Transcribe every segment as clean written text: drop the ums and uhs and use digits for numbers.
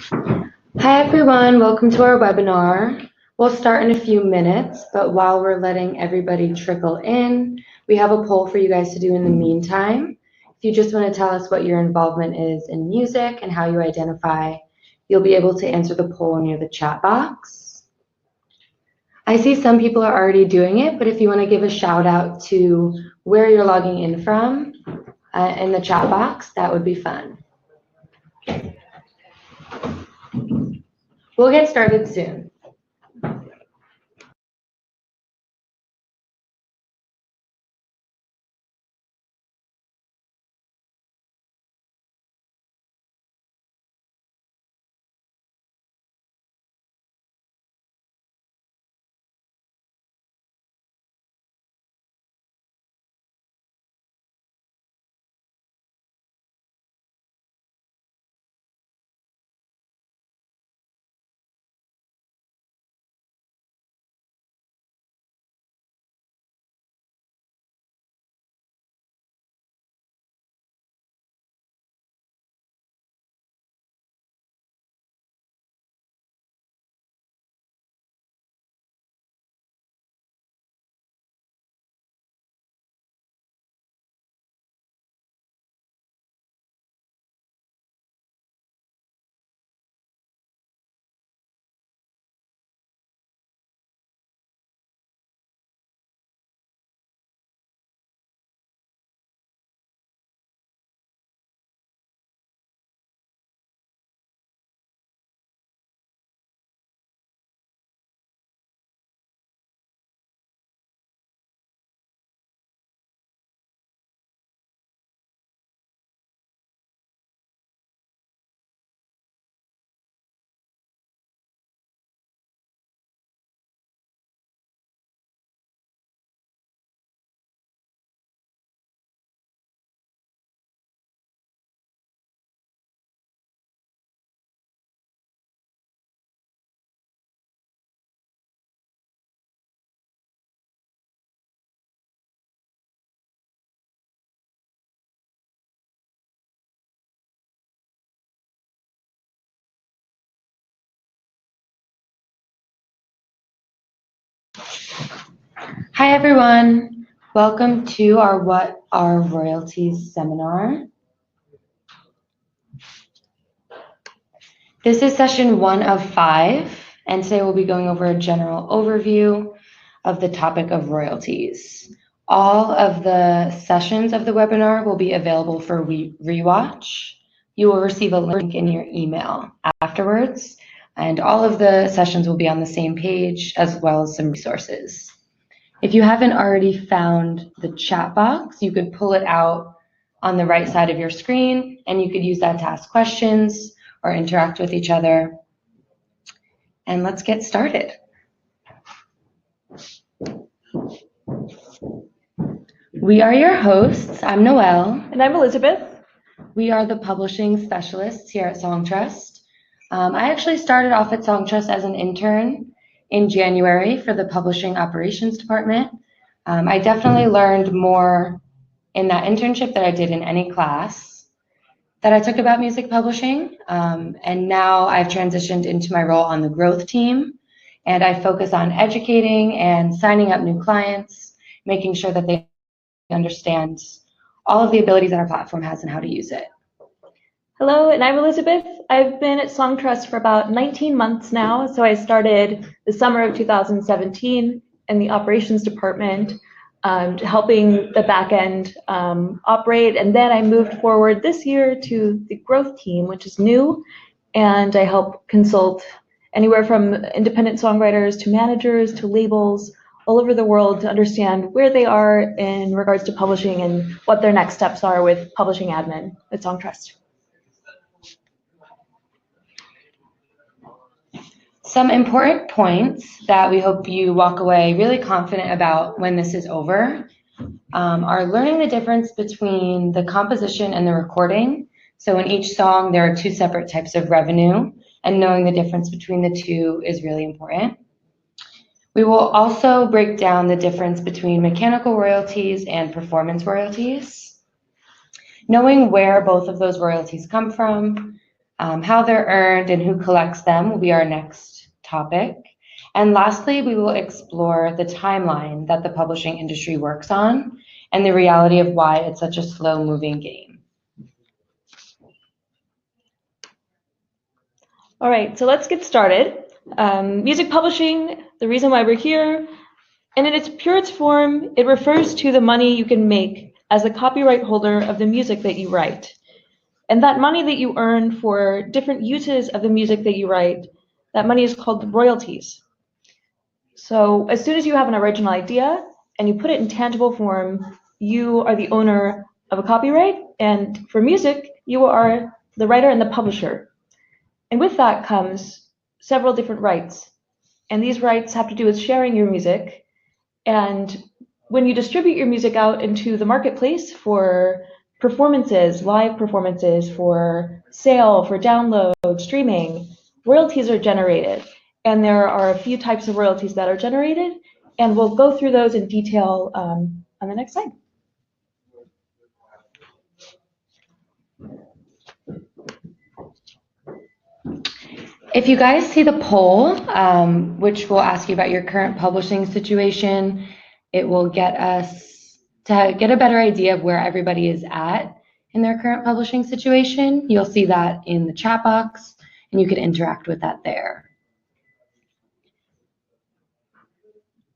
Hi everyone, welcome to our webinar. We'll start in a few minutes, but while we're letting everybody trickle in, we have a poll for you guys to do in the meantime. If you just want to tell us what your involvement is in music and how you identify, you'll be able to answer the poll near the chat box. I see some people are already doing it, but if you want to give a shout out to where you're logging in from in the chat box, that would be fun. We'll get started soon. Hi everyone, welcome to our What Are Royalties seminar. This is session 1 of 5, and today we'll be going over a general overview of the topic of royalties. All of the sessions of the webinar will be available for rewatch. You will receive a link in your email afterwards, and all of the sessions will be on the same page as well as some resources. If you haven't already found the chat box, you could pull it out on the right side of your screen, and you could use that to ask questions or interact with each other. And let's get started. We are your hosts. I'm Noelle. And I'm Elizabeth. We are the publishing specialists here at Songtrust. I actually started off at Songtrust as an intern in January for the publishing operations department. I definitely learned more in that internship that I did in any class that I took about music publishing. And now I've transitioned into my role on the growth team, and I focus on educating and signing up new clients, making sure that they understand all of the abilities that our platform has and how to use it. Hello, and I'm Elizabeth. I've been at Songtrust for about 19 months now. So I started the summer of 2017 in the operations department, helping the back end operate. And then I moved forward this year to the growth team, which is new. And I help consult anywhere from independent songwriters to managers to labels all over the world to understand where they are in regards to publishing and what their next steps are with publishing admin at Songtrust. Some important points that we hope you walk away really confident about when this is over are learning the difference between the composition and the recording. So in each song, there are 2 separate types of revenue, and knowing the difference between the 2 is really important. We will also break down the difference between mechanical royalties and performance royalties. Knowing where both of those royalties come from How they're earned and who collects them will be our next topic. And lastly, we will explore the timeline that the publishing industry works on and the reality of why it's such a slow-moving game. All right, so let's get started. Music publishing, the reason why we're here, and in its purest form, it refers to the money you can make as the copyright holder of the music that you write. And that money that you earn for different uses of the music that you write, that money is called royalties. So as soon as you have an original idea and you put it in tangible form, you are the owner of a copyright, and for music, you are the writer and the publisher. And with that comes several different rights. And these rights have to do with sharing your music. And when you distribute your music out into the marketplace for performances, live performances, for sale, for download, streaming, royalties are generated. And there are a few types of royalties that are generated. And we'll go through those in detail on the next slide. If you guys see the poll, which will ask you about your current publishing situation, it will get us to get a better idea of where everybody is at in their current publishing situation. You'll see that in the chat box, and you can interact with that there.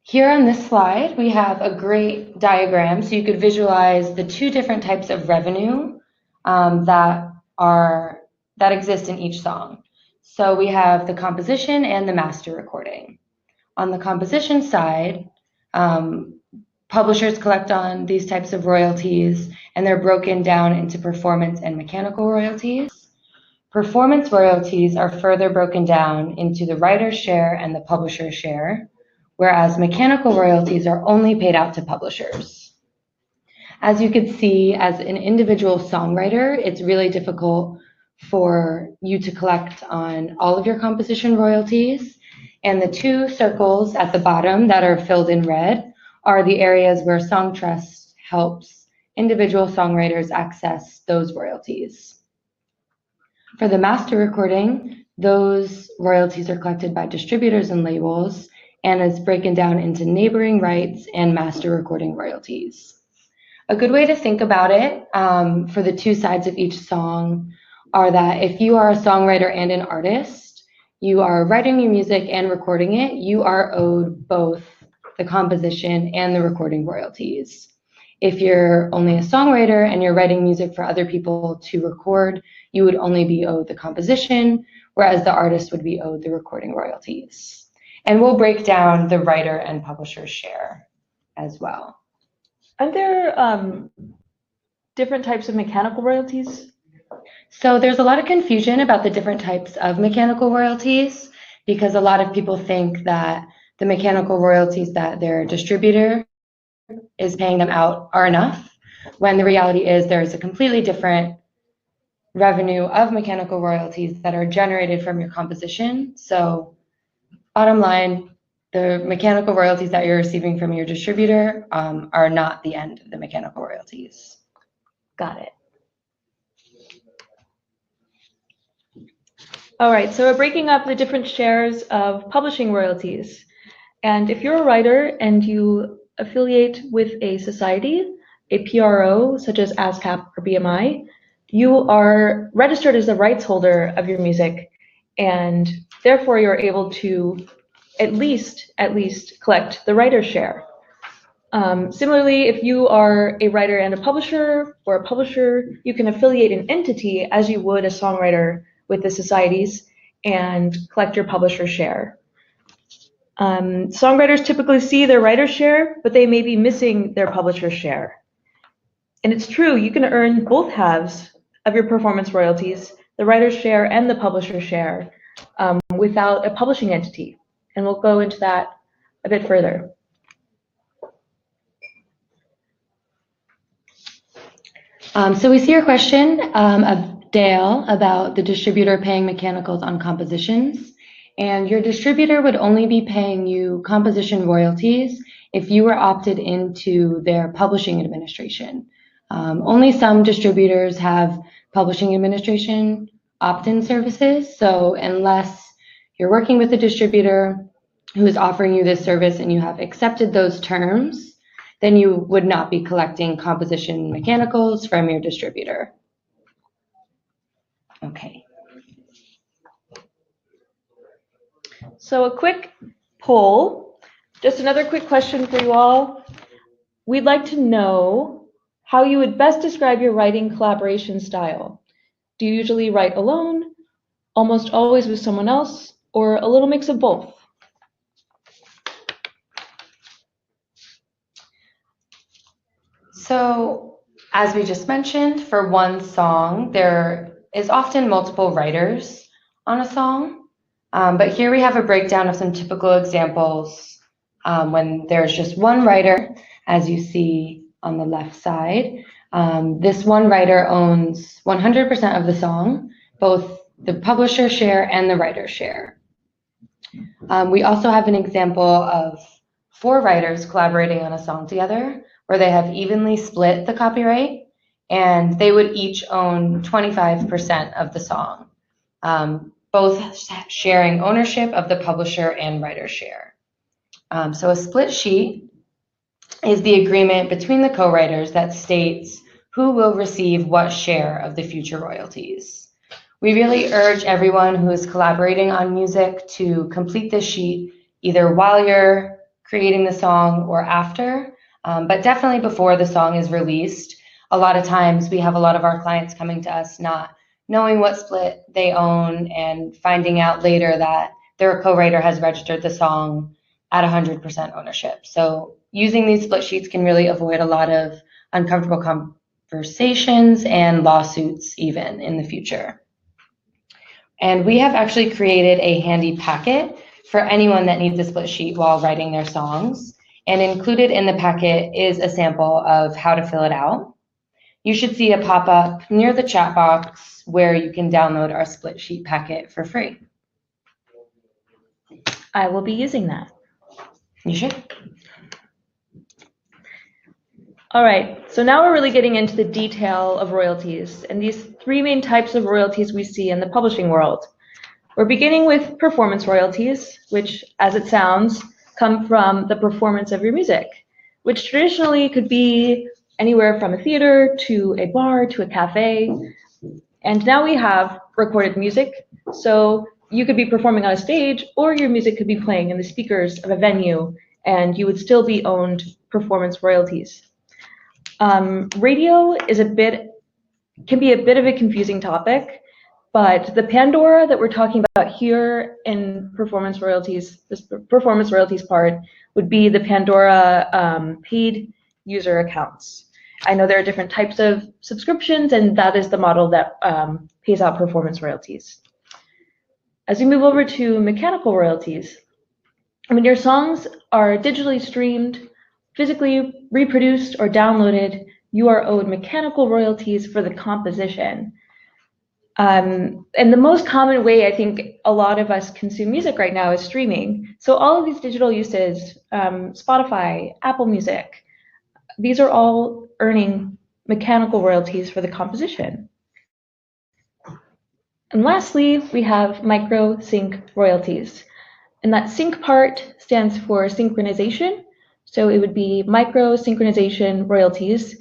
Here on this slide, we have a great diagram so you could visualize the two different types of revenue that exist in each song. So we have the composition and the master recording. On the composition side, publishers collect on these types of royalties, and they're broken down into performance and mechanical royalties. Performance royalties are further broken down into the writer's share and the publisher's share, whereas mechanical royalties are only paid out to publishers. As you can see, as an individual songwriter, it's really difficult for you to collect on all of your composition royalties. And the two circles at the bottom that are filled in red are the areas where Songtrust helps individual songwriters access those royalties. For the master recording, those royalties are collected by distributors and labels, and is broken down into neighboring rights and master recording royalties. A good way to think about it for the two sides of each song are that if you are a songwriter and an artist, you are writing your music and recording it, you are owed both the composition and the recording royalties. If you're only a songwriter and you're writing music for other people to record, you would only be owed the composition, whereas the artist would be owed the recording royalties. And we'll break down the writer and publisher share as well. Are there different types of mechanical royalties? So there's a lot of confusion about the different types of mechanical royalties because a lot of people think that the mechanical royalties that their distributor is paying them out are enough, when the reality is there's a completely different revenue of mechanical royalties that are generated from your composition. So bottom line, the mechanical royalties that you're receiving from your distributor are not the end of the mechanical royalties. Got it. All right, so we're breaking up the different shares of publishing royalties. And if you're a writer and you affiliate with a society, a PRO, such as ASCAP or BMI, you are registered as the rights holder of your music, and therefore you're able to at least collect the writer's share. Similarly, if you are a writer and a publisher, or a publisher, you can affiliate an entity as you would a songwriter with the societies and collect your publisher share. Songwriters typically see their writer's share, but they may be missing their publisher's share. And it's true, you can earn both halves of your performance royalties, the writer's share and the publisher's share, without a publishing entity. And we'll go into that a bit further. So we see your question of Dale about the distributor paying mechanicals on compositions. And your distributor would only be paying you composition royalties if you were opted into their publishing administration. Only some distributors have publishing administration opt-in services. So unless you're working with a distributor who is offering you this service and you have accepted those terms, then you would not be collecting composition mechanicals from your distributor. Okay. So a quick poll, just another quick question for you all. We'd like to know how you would best describe your writing collaboration style. Do you usually write alone, almost always with someone else, or a little mix of both? So, as we just mentioned, for one song, there is often multiple writers on a song. But here we have a breakdown of some typical examples when there's just one writer, as you see on the left side. This one writer owns 100% of the song, both the publisher share and the writer share. We also have an example of 4 writers collaborating on a song together, where they have evenly split the copyright, and they would each own 25% of the song, both sharing ownership of the publisher and writer share. So a split sheet is the agreement between the co-writers that states who will receive what share of the future royalties. We really urge everyone who is collaborating on music to complete this sheet either while you're creating the song or after, but definitely before the song is released. A lot of times we have a lot of our clients coming to us not knowing what split they own and finding out later that their co-writer has registered the song at 100% ownership. So using these split sheets can really avoid a lot of uncomfortable conversations and lawsuits even in the future. And we have actually created a handy packet for anyone that needs a split sheet while writing their songs. And included in the packet is a sample of how to fill it out. You should see a pop-up near the chat box where you can download our split sheet packet for free. I will be using that. You should. All right, so now we're really getting into the detail of royalties and these 3 main types of royalties we see in the publishing world. We're beginning with performance royalties, which, as it sounds, come from the performance of your music, which traditionally could be anywhere from a theater to a bar to a cafe. And now we have recorded music, so you could be performing on a stage or your music could be playing in the speakers of a venue and you would still be owned performance royalties. Radio is can be a bit of a confusing topic, but the Pandora that we're talking about here in performance royalties, this performance royalties part, would be the Pandora paid user accounts. I know there are different types of subscriptions, and that is the model that pays out performance royalties. As we move over to mechanical royalties, when your songs are digitally streamed, physically reproduced or downloaded, you are owed mechanical royalties for the composition. And the most common way I think a lot of us consume music right now is streaming. So all of these digital uses, Spotify, Apple Music, these are all earning mechanical royalties for the composition. And lastly, we have micro sync royalties. And that sync part stands for synchronization. So it would be micro synchronization royalties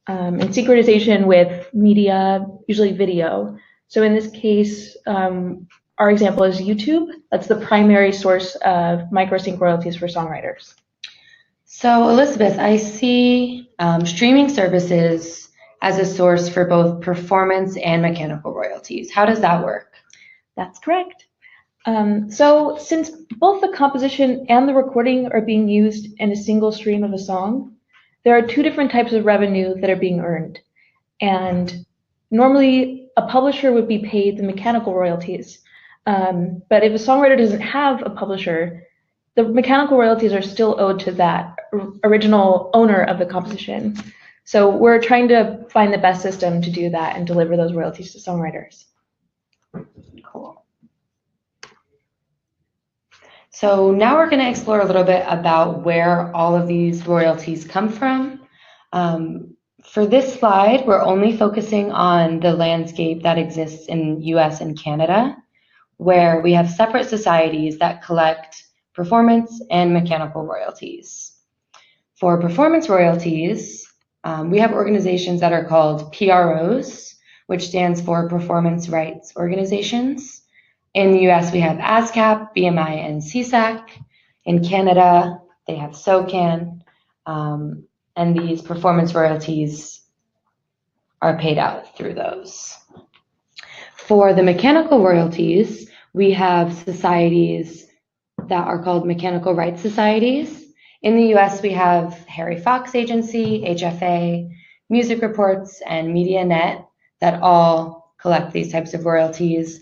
and synchronization with media, usually video. So in this case, our example is YouTube. That's the primary source of micro sync royalties for songwriters. So Elizabeth, I see streaming services as a source for both performance and mechanical royalties. How does that work? That's correct. So since both the composition and the recording are being used in a single stream of a song, there are 2 different types of revenue that are being earned. And normally a publisher would be paid the mechanical royalties. But if a songwriter doesn't have a publisher, the mechanical royalties are still owed to that original owner of the composition. So we're trying to find the best system to do that and deliver those royalties to songwriters. Cool. So now we're going to explore a little bit about where all of these royalties come from. For this slide, we're only focusing on the landscape that exists in US and Canada, where we have separate societies that collect performance and mechanical royalties. For performance royalties, we have organizations that are called PROs, which stands for Performance Rights Organizations. In the US, we have ASCAP, BMI, and CSAC. In Canada, they have SOCAN, and these performance royalties are paid out through those. For the mechanical royalties, we have societies that are called mechanical rights societies. In the US, we have Harry Fox Agency, HFA, Music Reports, and MediaNet that all collect these types of royalties.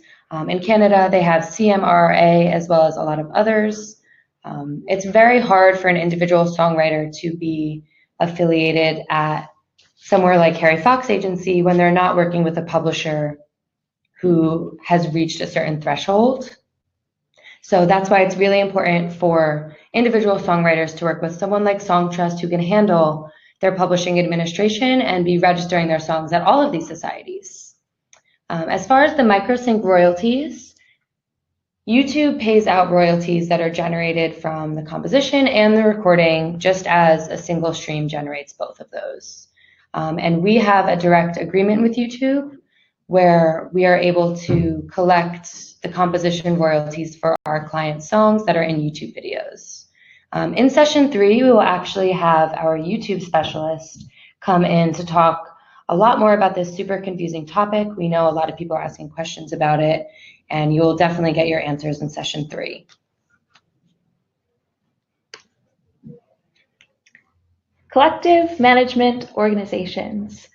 In Canada, they have CMRA as well as a lot of others. It's very hard for an individual songwriter to be affiliated at somewhere like Harry Fox Agency when they're not working with a publisher who has reached a certain threshold. So that's why it's really important for individual songwriters to work with someone like Songtrust who can handle their publishing administration and be registering their songs at all of these societies. As far as the microsync royalties, YouTube pays out royalties that are generated from the composition and the recording, just as a single stream generates both of those. And we have a direct agreement with YouTube where we are able to collect the composition royalties for our client songs that are in YouTube videos. In session 3, we will actually have our YouTube specialist come in to talk a lot more about this super confusing topic. We know a lot of people are asking questions about it, and you'll definitely get your answers in session 3. Collective management organizations.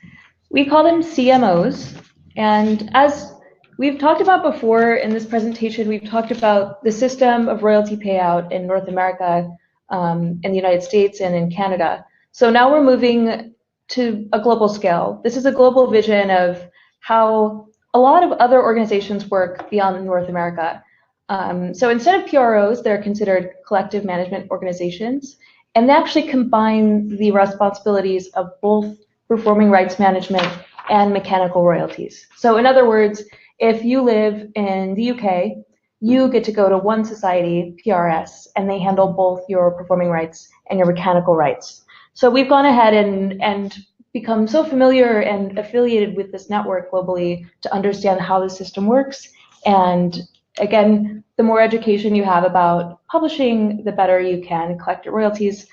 We call them CMOs. And as we've talked about before in this presentation, we've talked about the system of royalty payout in North America, in the United States, and in Canada. So now we're moving to a global scale. This is a global vision of how a lot of other organizations work beyond North America. So instead of PROs, they're considered collective management organizations, and they actually combine the responsibilities of both performing rights management and mechanical royalties. So in other words, if you live in the UK, you get to go to one society, PRS, and they handle both your performing rights and your mechanical rights. So we've gone ahead and become so familiar and affiliated with this network globally to understand how the system works. And again, the more education you have about publishing, the better you can collect your royalties.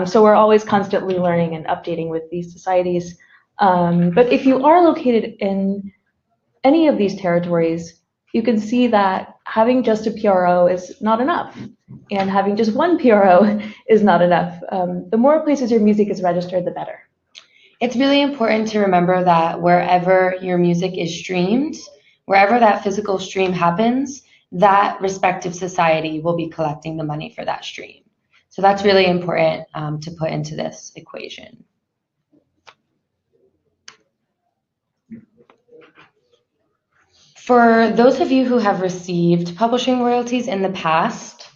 So we're always constantly learning and updating with these societies. But if you are located in any of these territories, you can see that having just a PRO is not enough, and having just one PRO is not enough. The more places your music is registered, the better. It's really important to remember that wherever your music is streamed, wherever that physical stream happens, that respective society will be collecting the money for that stream. So that's really important to put into this equation. For those of you who have received publishing royalties in the past,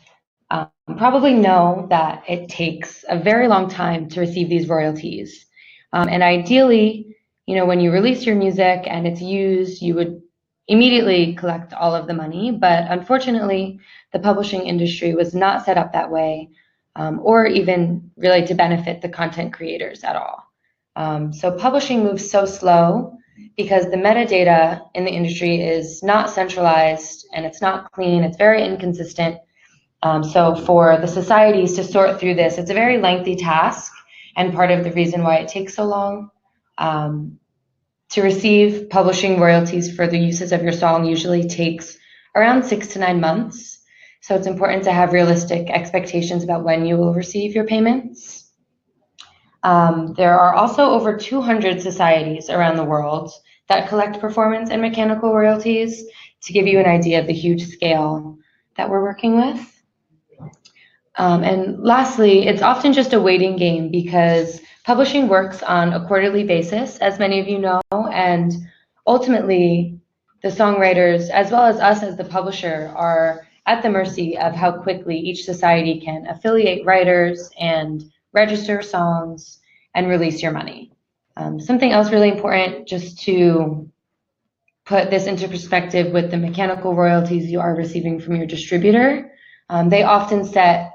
probably know that it takes a very long time to receive these royalties. And ideally, when you release your music and it's used, you would immediately collect all of the money. But unfortunately, the publishing industry was not set up that way, or even really to benefit the content creators at all. So publishing moves so slow because the metadata in the industry is not centralized and it's not clean, it's very inconsistent. So for the societies to sort through this, it's a very lengthy task, and part of the reason why it takes so long. To receive publishing royalties for the uses of your song usually takes around 6 to 9 months. So it's important to have realistic expectations about when you will receive your payments. There are also over 200 societies around the world that collect performance and mechanical royalties, to give you an idea of the huge scale that we're working with. And lastly, it's often just a waiting game because publishing works on a quarterly basis, as many of you know, and ultimately the songwriters, as well as us as the publisher, are at the mercy of how quickly each society can affiliate writers and register songs and release your money. Something else really important, just to put this into perspective with the mechanical royalties you are receiving from your distributor, they often set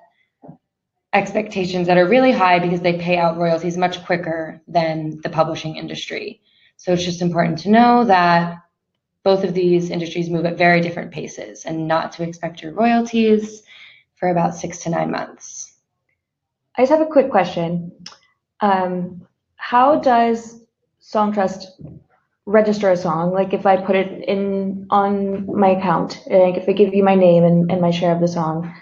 expectations that are really high because they pay out royalties much quicker than the publishing industry. So it's just important to know that both of these industries move at very different paces, and not to expect your royalties for about 6 to 9 months. I just have a quick question. How does Songtrust register a song? Like if I put it in on my account, like if I give you my name and my share of the song,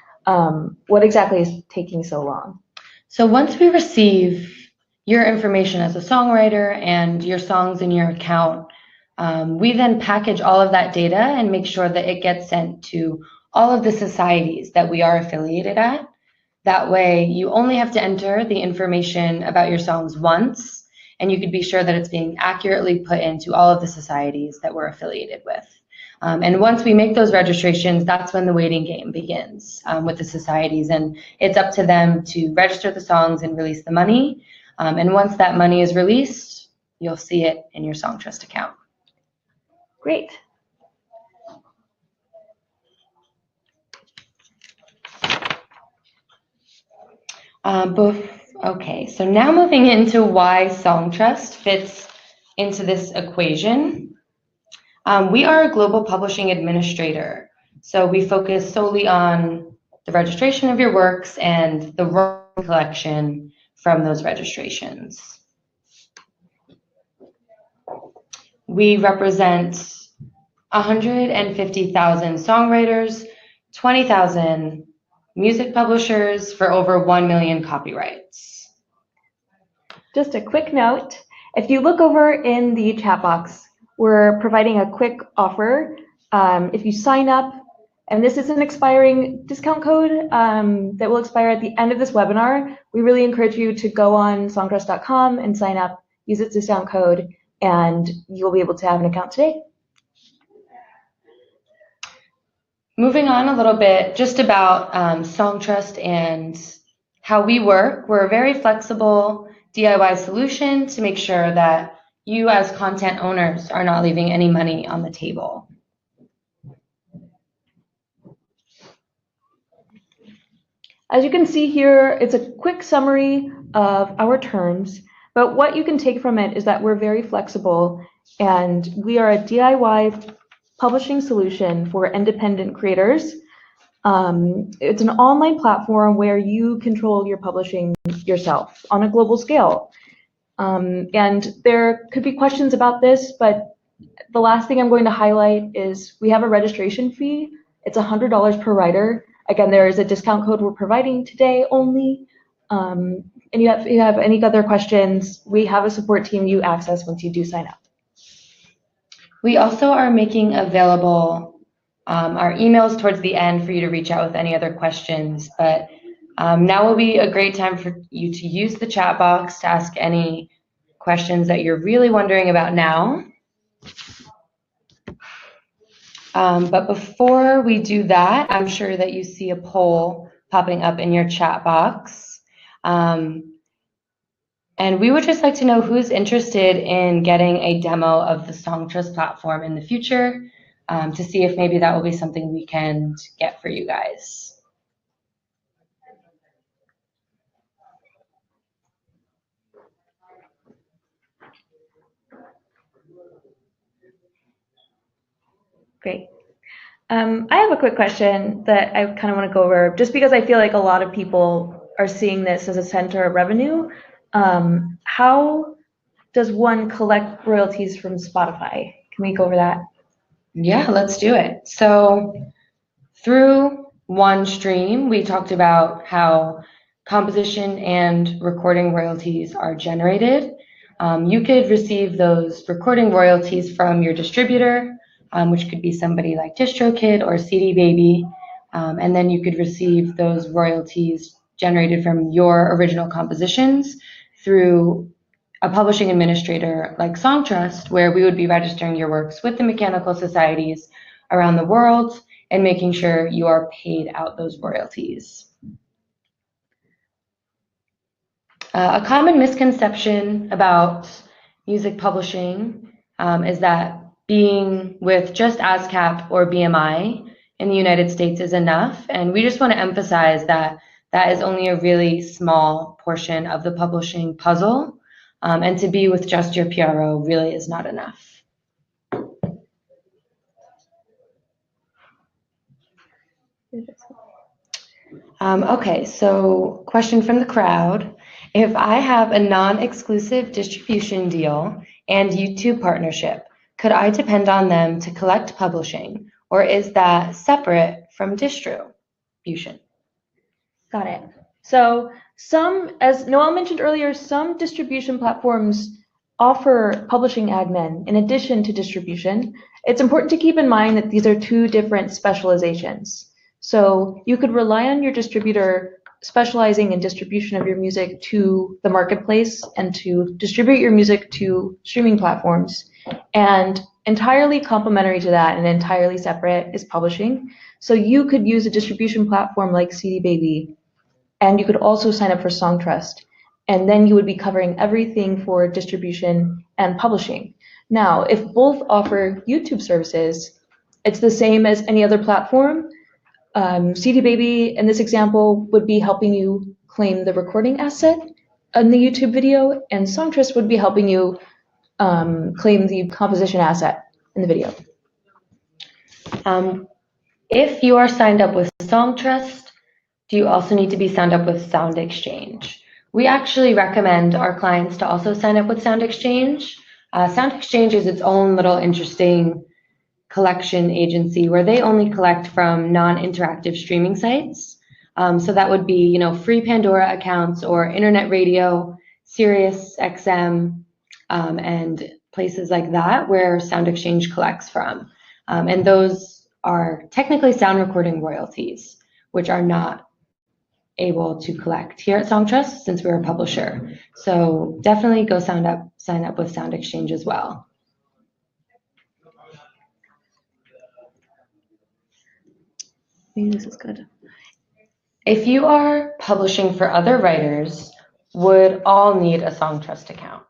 what exactly is taking so long? So once we receive your information as a songwriter and your songs in your account, we then package all of that data and make sure that it gets sent to all of the societies that we are affiliated at. That way, you only have to enter the information about your songs once, and you could be sure that it's being accurately put into all of the societies that we're affiliated with. And once we make those registrations, that's when the waiting game begins with the societies, and it's up to them to register the songs and release the money. And once that money is released, you'll see it in your Songtrust account. Great. Okay, so now moving into why Songtrust fits into this equation. We are a global publishing administrator, so we focus solely on the registration of your works and the royalty collection from those registrations. We represent 150,000 songwriters, 20,000 music publishers for over 1 million copyrights. Just a quick note, if you look over in the chat box, we're providing a quick offer. If you sign up, and this is an expiring discount code that will expire at the end of this webinar, we really encourage you to go on songtrust.com and sign up, use its discount code, and you'll be able to have an account today. Moving on a little bit, just about Songtrust and how we work. We're a very flexible DIY solution to make sure that you as content owners are not leaving any money on the table. As you can see here, it's a quick summary of our terms, but what you can take from it is that we're very flexible, and we are a DIY publishing solution for independent creators. It's an online platform where you control your publishing yourself on a global scale. And there could be questions about this, but the last thing I'm going to highlight is we have a registration fee. It's $100 per writer. Again, there is a discount code we're providing today only. And you have any other questions, we have a support team you access once you do sign up. We also are making available our emails towards the end for you to reach out with any other questions, but now will be a great time for you to use the chat box to ask any questions that you're really wondering about now. But before we do that, I'm sure that you see a poll popping up in your chat box. And we would just like to know who's interested in getting a demo of the Songtrust platform in the future, to see if maybe that will be something we can get for you guys. Great. I have a quick question that I kind of want to go over, just because I feel like a lot of people are seeing this as a center of revenue. How does one collect royalties from Spotify? Can we go over that? Yeah, let's do it. So through OneStream, we talked about how composition and recording royalties are generated. You could receive those recording royalties from your distributor, which could be somebody like DistroKid or CD Baby, and then you could receive those royalties generated from your original compositions through a publishing administrator like Songtrust, where we would be registering your works with the mechanical societies around the world and making sure you are paid out those royalties. A common misconception about music publishing is that being with just ASCAP or BMI in the United States is enough. And we just want to emphasize that that is only a really small portion of the publishing puzzle. And to be with just your PRO really is not enough. Okay, so question from the crowd. If I have a non-exclusive distribution deal and YouTube partnership, could I depend on them to collect publishing, or is that separate from distribution? Got it. So as Noelle mentioned earlier, some distribution platforms offer publishing admin in addition to distribution. It's important to keep in mind that these are two different specializations. So you could rely on your distributor specializing in distribution of your music to the marketplace and to distribute your music to streaming platforms. And entirely complementary to that and entirely separate is publishing. So you could use a distribution platform like CD Baby, and you could also sign up for Songtrust. And then you would be covering everything for distribution and publishing. Now, if both offer YouTube services, it's the same as any other platform. CD Baby, in this example, would be helping you claim the recording asset in the YouTube video, and Songtrust would be helping you claim the composition asset in the video. If you are signed up with Songtrust, do you also need to be signed up with Sound Exchange? We actually recommend our clients to also sign up with Sound Exchange. Sound Exchange is its own little interesting collection agency where they only collect from non-interactive streaming sites. So that would be, free Pandora accounts or internet radio, Sirius XM, and places like that where Sound Exchange collects from. And those are technically sound recording royalties, which are not able to collect here at Songtrust since we're a publisher. So definitely go sign up with Sound Exchange as well. Maybe this is good. If you are publishing for other writers, would all need a Songtrust account?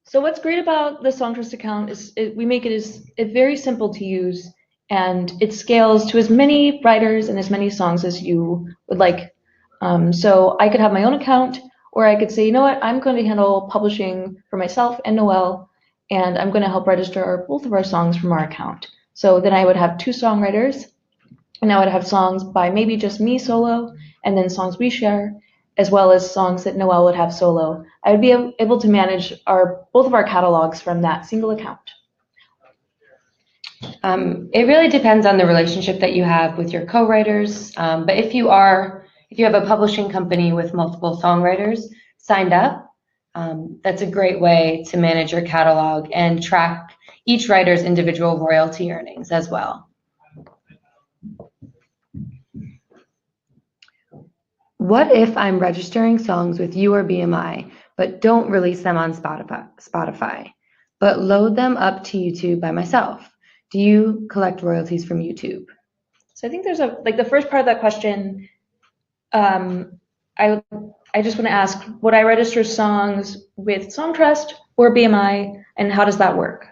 So what's great about the Songtrust account is we make it very simple to use, and it scales to as many writers and as many songs as you would like. So I could have my own account, or I could say, you know what, I'm going to handle publishing for myself and Noelle, and I'm going to help register both of our songs from our account. So then I would have 2 songwriters, and I would have songs by maybe just me solo, and then songs we share, as well as songs that Noelle would have solo. I would be able to manage both of our catalogs from that single account. It really depends on the relationship that you have with your co-writers. But if you have a publishing company with multiple songwriters signed up, that's a great way to manage your catalog and track each writer's individual royalty earnings as well. What if I'm registering songs with you or BMI, but don't release them on Spotify, but load them up to YouTube by myself? Do you collect royalties from YouTube? So I think there's the first part of that question, I just want to ask, would I register songs with Songtrust or BMI, and how does that work?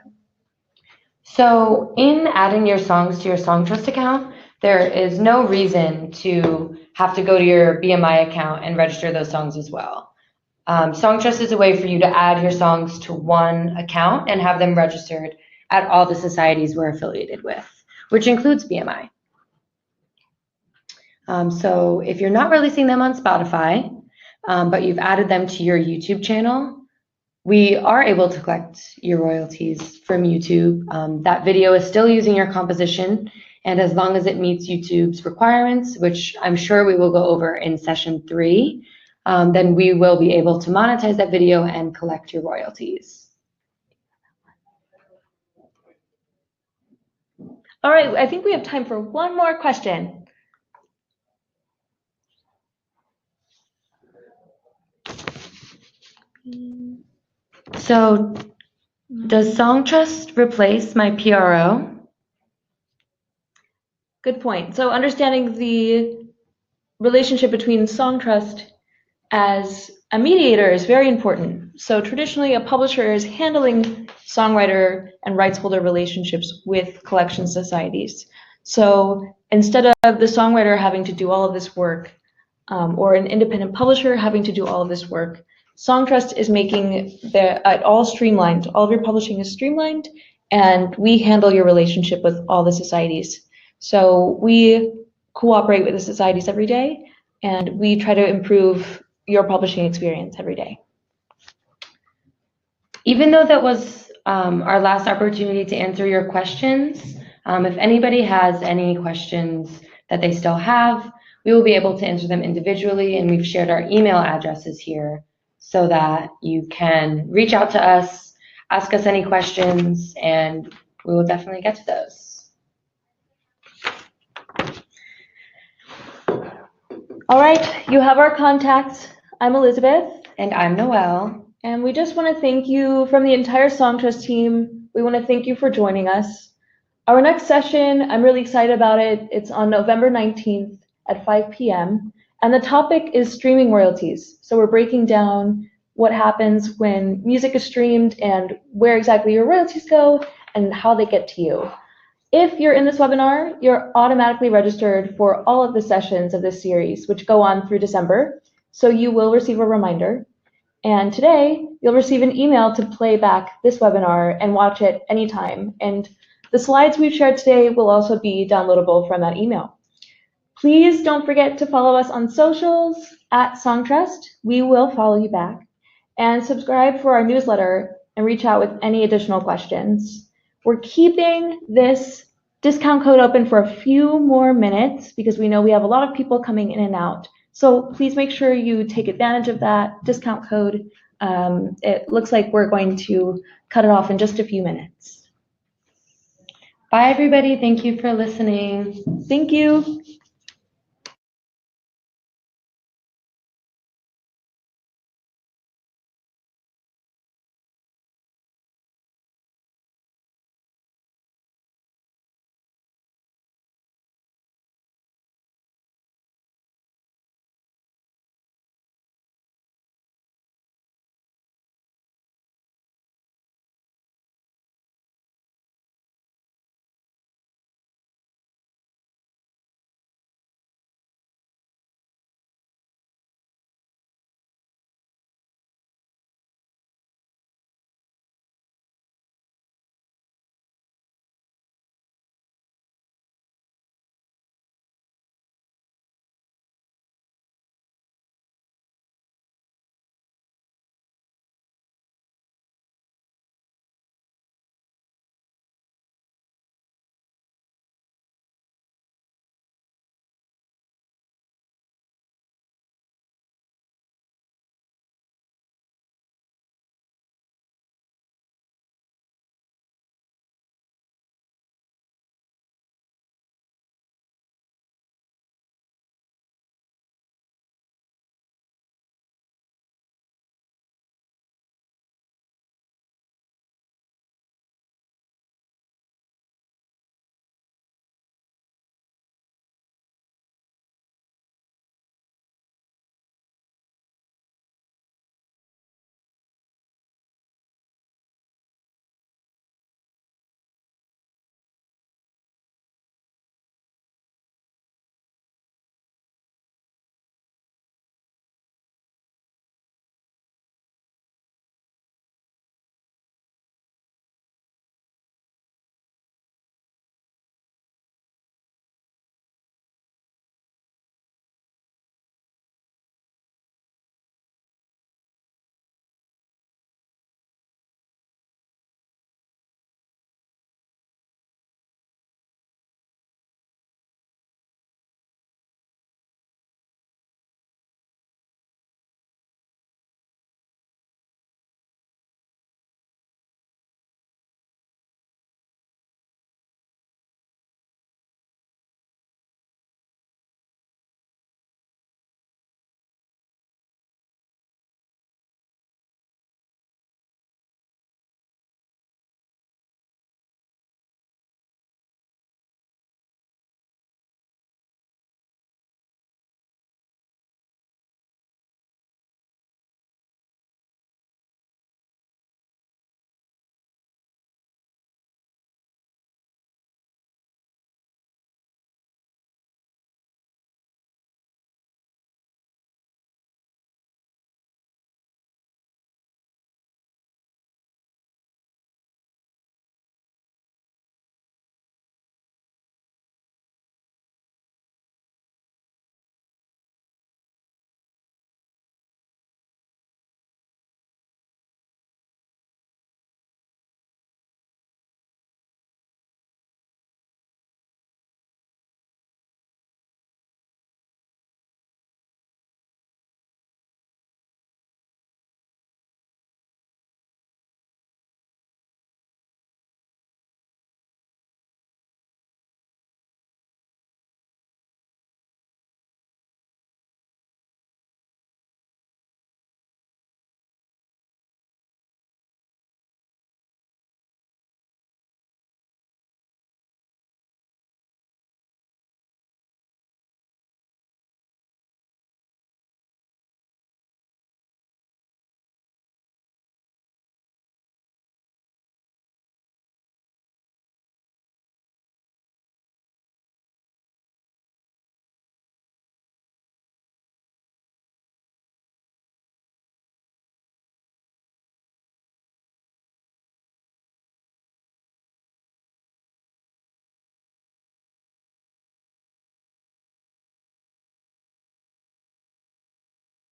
So in adding your songs to your Songtrust account, there is no reason to have to go to your BMI account and register those songs as well. Songtrust is a way for you to add your songs to one account and have them registered at all the societies we're affiliated with, which includes BMI. So if you're not releasing them on Spotify, but you've added them to your YouTube channel, we are able to collect your royalties from YouTube. That video is still using your composition, and as long as it meets YouTube's requirements, which I'm sure we will go over in session 3, then we will be able to monetize that video and collect your royalties. All right, I think we have time for one more question. So, does Songtrust replace my PRO? Good point. So understanding the relationship between Songtrust as a mediator is very important. So traditionally, a publisher is handling songwriter and rights holder relationships with collection societies. So instead of the songwriter having to do all of this work, or an independent publisher having to do all of this work, Songtrust is making it all streamlined. All of your publishing is streamlined, and we handle your relationship with all the societies. So we cooperate with the societies every day, and we try to improve your publishing experience every day. Even though that was our last opportunity to answer your questions, if anybody has any questions that they still have, we will be able to answer them individually, and we've shared our email addresses here so that you can reach out to us, ask us any questions, and we will definitely get to those. All right, you have our contacts. I'm Elizabeth. And I'm Noelle. And we just want to thank you from the entire Songtrust team. We want to thank you for joining us. Our next session, I'm really excited about it. It's on November 19th at 5 p.m. And the topic is streaming royalties. So we're breaking down what happens when music is streamed and where exactly your royalties go and how they get to you. If you're in this webinar, you're automatically registered for all of the sessions of this series, which go on through December. So you will receive a reminder. And today, you'll receive an email to play back this webinar and watch it anytime. And the slides we've shared today will also be downloadable from that email. Please don't forget to follow us on socials at Songtrust. We will follow you back. And subscribe for our newsletter and reach out with any additional questions. We're keeping this discount code open for a few more minutes because we know we have a lot of people coming in and out. So please make sure you take advantage of that discount code. It looks like we're going to cut it off in just a few minutes. Bye, everybody. Thank you for listening. Thank you.